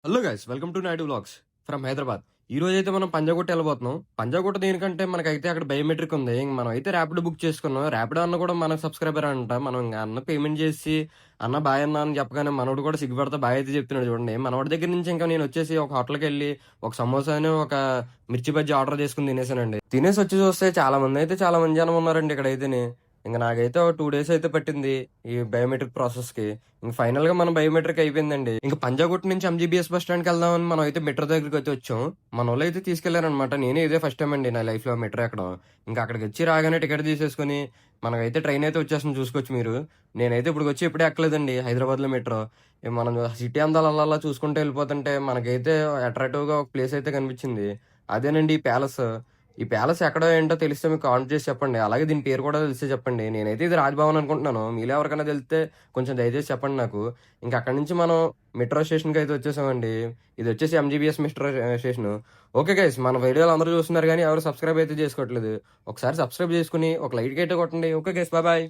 Hello guys, welcome to Naidu vlogs from Hyderabad. ఈ రోజు అయితే మనం పంజాగుట్ట వెళ్ళబోతున్నాం. పంజాగుట్ట దేనికంటే మనకైతే అక్కడ బయోమెట్రిక్ ఉంది. ఇంక మనం అయితే ర్యాపిడో బుక్ చేసుకున్నాం. ర్యాపిడో అన్న కూడా మన సబ్స్క్రైబర్ అంట. మనం ఇంకా అన్న పేమెంట్ చేసి అన్న బాయ్ అన్న అని చెప్పగానే మనోడు కూడా సిగ్గుపడతా బాయ్ అయితే చెప్తున్నాడు. చూడండి, మనోడి దగ్గర నుంచి ఇంకా నేను వచ్చేసి ఒక హోటల్కి వెళ్ళి ఒక సమోసాని ఒక మిర్చి బజ్జీ ఆర్డర్ చేసుకుని తినేసానండి. తినేసి వచ్చి చూస్తే చాలా మంది జనం ఉన్నారండి ఇక్కడైతేనే. ఇంకా నాకైతే ఒక 2 days అయితే పట్టింది ఈ బయోమెట్రిక్ ప్రాసెస్ కి. ఇంక ఫైనల్ గా మన బయోమెట్రిక్ అయిపోయిందండి. ఇంకా పంజాగుట్ నుంచి ఎంజీబీఎస్ బస్ స్టాండ్ కి వెళ్దామని మనం అయితే మెట్రో దగ్గరికి అయితే వచ్చాం. మన వాళ్ళు అయితే తీసుకెళ్లారనమాట. నేనే ఇదే ఫస్ట్ టైం అండి నా లైఫ్ లో మెట్రో ఎక్కడం. ఇంకా అక్కడికి వచ్చి రాగానే టికెట్ తీసేసుకుని మనకైతే ట్రైన్ అయితే వచ్చేస్తుంది, చూసుకోవచ్చు మీరు. నేనైతే ఇప్పుడు వచ్చి ఇప్పుడే ఎక్కలేదండి హైదరాబాద్ లో మెట్రో. మనం సిటీ అందాలు అలా చూసుకుంటూ వెళ్ళిపోతుంటే మనకైతే అట్రాక్టివ్ గా ఒక ప్లేస్ అయితే కనిపించింది. అదేనండి ఈ ప్యాలెస్. ఈ ప్యాలెస్ ఎక్కడో ఏంటో తెలిస్తే మీకు కామెంట్ చేసి చెప్పండి. అలాగే దీని పేరు కూడా తెలిస్తే చెప్పండి. నేనైతే ఇది రాజ్భవన్ అనుకుంటున్నాను. మీలో ఎవరికైనా తెలిస్తే కొంచెం దయచేసి చెప్పండి నాకు. ఇంకా అక్కడి నుంచి మనం మెట్రో స్టేషన్కి అయితే వచ్చేసామండి. ఇది వచ్చేసి MGBS metro station. Okay guys, మన వీడియోలు అందరూ చూస్తున్నారు కానీ ఎవరు సబ్స్క్రైబ్ అయితే చేసుకోవట్లేదు. ఒకసారి సబ్స్క్రైబ్ చేసుకుని ఒక లైక్ అయితే కొట్టండి. Okay guys, bye bye.